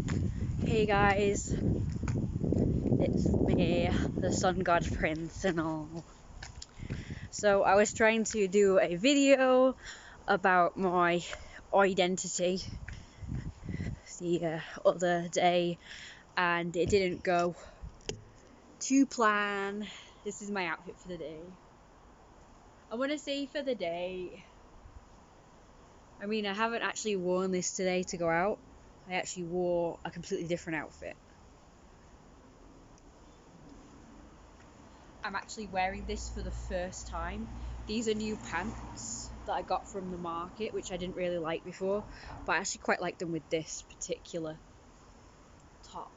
Hey guys, it's me, the Sun God Prince and all. So I was trying to do a video about my identity the other day, and it didn't go to plan. This is my outfit for the day. I want to say for the day, I mean, I haven't actually worn this today to go out. I actually wore a completely different outfit. I'm actually wearing this for the first time. These are new pants that I got from the market, which I didn't really like before, but I actually quite like them with this particular top.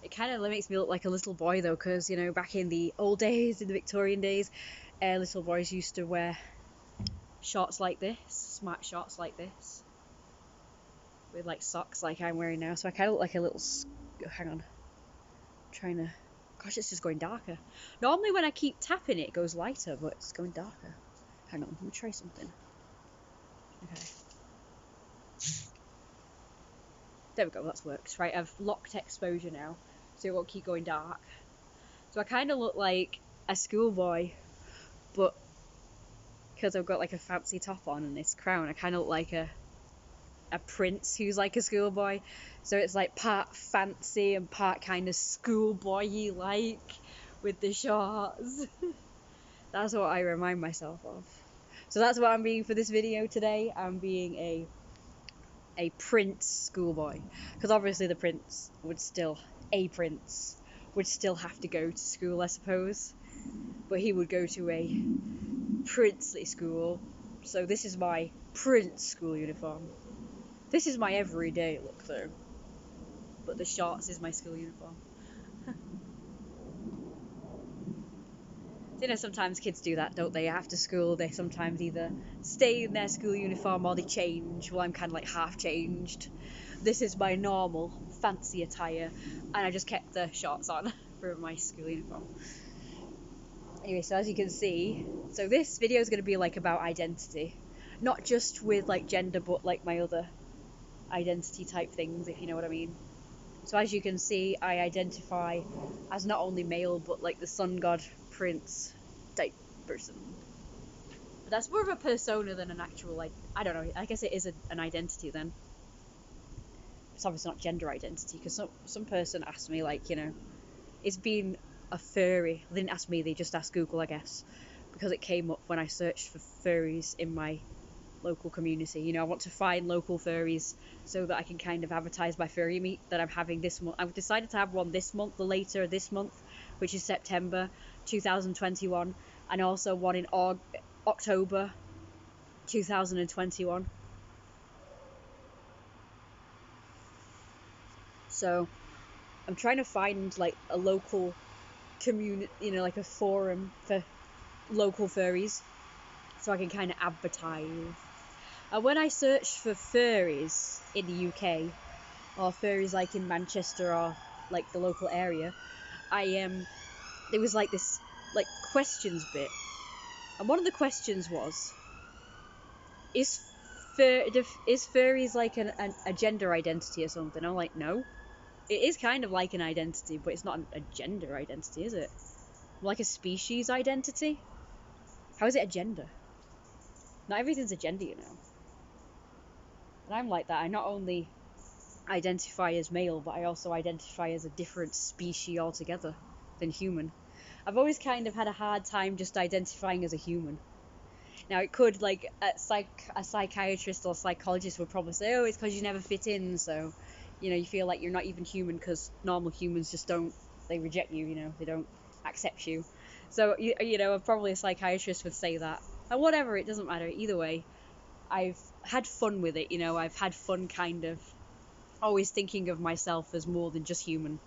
It kind of makes me look like a little boy though, because you know, back in the old days, in the Victorian days, little boys used to wear shorts like this, smart shorts like this, with like socks like I'm wearing now. So I kind of look like a little. Hang on, trying to. Gosh, it's just going darker. Normally when I keep tapping it goes lighter, but it's going darker. Hang on, let me try something. Okay. There we go, that's worked. Right, I've locked exposure now, so it won't keep going dark. So I kind of look like a schoolboy, but because I've got like a fancy top on and this crown, I kind of look like a prince who's like a schoolboy. So it's like part fancy and part kind of schoolboy-y like, with the shorts. That's what I remind myself of. So that's what I'm being for this video today. I'm being a prince schoolboy, because obviously the prince would still have to go to school, I suppose, but he would go to a princely school. So this is my prince school uniform. This is my everyday look though, but the shorts is my school uniform. You know, sometimes kids do that, don't they? After school, they sometimes either stay in their school uniform or they change. Well, I'm kind of like half changed. This is my normal fancy attire, and I just kept the shorts on for my school uniform. Anyway, so as you can see, so this video is going to be like about identity, not just with like gender, but like my other identity type things, if you know what I mean. So as you can see, I identify as not only male, but like the sun god prince type person. But that's more of a persona than an actual, like, I don't know, I guess it is an identity then. It's obviously not gender identity, because some person asked me, like, you know, is being a furry, they didn't ask me, they just asked Google, I guess, because it came up when I searched for furries in my local community. You know, I want to find local furries so that I can kind of advertise my furry meet that I'm having this month. I've decided to have one this month, the later this month, which is September 2021, and also one in October 2021. So I'm trying to find like a local community, you know, like a forum for local furries, so I can kind of advertise. And when I searched for furries in the UK, or furries like in Manchester or like the local area, there was like this like questions bit, and one of the questions was, is furries like a gender identity or something? I'm like, no, it is kind of like an identity, but it's not a gender identity, is it? Like a species identity? How is it a gender? Not everything's a gender, you know. And I'm like that. I not only identify as male, but I also identify as a different species altogether than human. I've always kind of had a hard time just identifying as a human. Now, it could, like, a psychiatrist or psychologist would probably say, oh, it's because you never fit in, so, you know, you feel like you're not even human because normal humans just don't, they reject you, you know, they don't accept you. So, you know, probably a psychiatrist would say that. And whatever, it doesn't matter. Either way, I've had fun with it, you know, I've had fun kind of always thinking of myself as more than just human.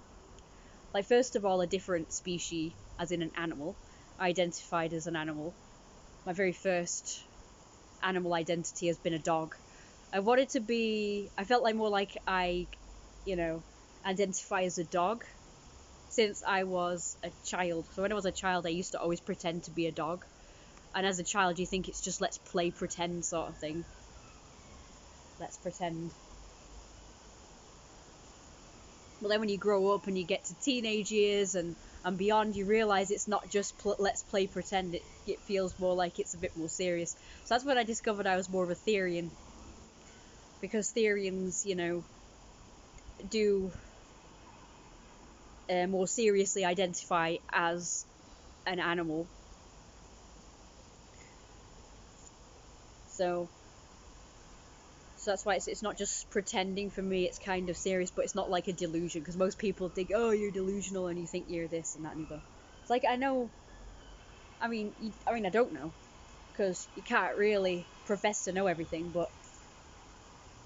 Like, first of all, a different species, as in an animal. I identified as an animal. My very first animal identity has been a dog. I felt like more like you know, identify as a dog since I was a child. So when I was a child, I used to always pretend to be a dog. And as a child, you think it's just let's play pretend sort of thing. let's pretend. But then when you grow up and you get to teenage years and beyond, you realise it's not just let's play pretend. It feels more like it's a bit more serious. So that's when I discovered I was more of a Therian. Because Therians, you know, do more seriously identify as an animal. So that's why it's not just pretending for me, it's kind of serious, but it's not like a delusion, because most people think, oh, you're delusional and you think you're this and that and the other. It's like, I know, I mean, I don't know, because you can't really profess to know everything, but,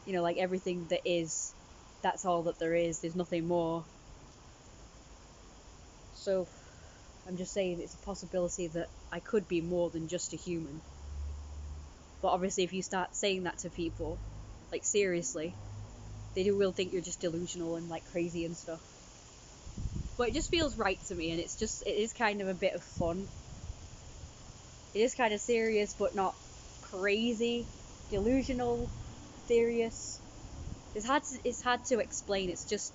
you know, like everything that is, that's all that there is, there's nothing more. So, I'm just saying it's a possibility that I could be more than just a human. But obviously if you start saying that to people, like seriously, they will think you're just delusional and like crazy and stuff. But it just feels right to me, and it is kind of a bit of fun. It is kind of serious, but not crazy, delusional, serious. It's hard to explain. It's just,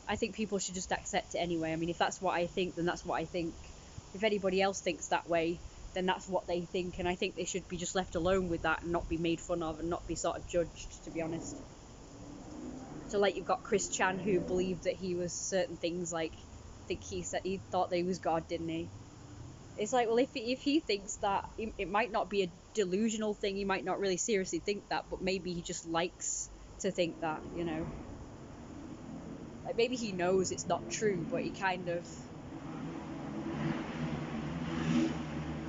I think people should just accept it anyway. I mean, if that's what I think, then that's what I think. If anybody else thinks that way, then that's what they think, and I think they should be just left alone with that and not be made fun of and not be sort of judged, to be honest. So like you've got Chris Chan, who believed that he was certain things, like I think he said he thought that he was God, didn't he? It's like, well, if he thinks that, it might not be a delusional thing, he might not really seriously think that, but maybe he just likes to think that, you know? Like maybe he knows it's not true, but he kind of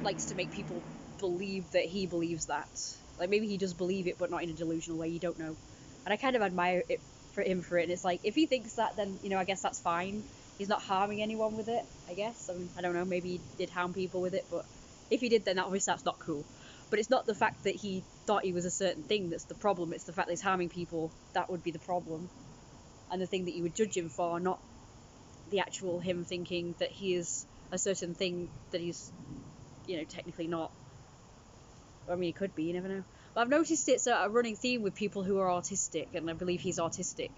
likes to make people believe that he believes that. Like maybe he does believe it, but not in a delusional way, you don't know. And I kind of admire it for him for it, and it's like, if he thinks that, then, you know, I guess that's fine. He's not harming anyone with it, I guess. I mean, I don't know, maybe he did harm people with it, but if he did, then obviously that's not cool. But it's not the fact that he thought he was a certain thing that's the problem, it's the fact that he's harming people, that would be the problem. And the thing that you would judge him for, not the actual him thinking that he is a certain thing that he's, you know, technically not. I mean, it could be, you never know. But I've noticed it's a running theme with people who are autistic, and I believe he's autistic.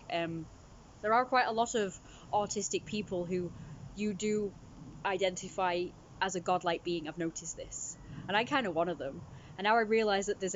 There are quite a lot of autistic people who you do identify as a godlike being. I've noticed this, and I'm kind of one of them. And now I realise that there's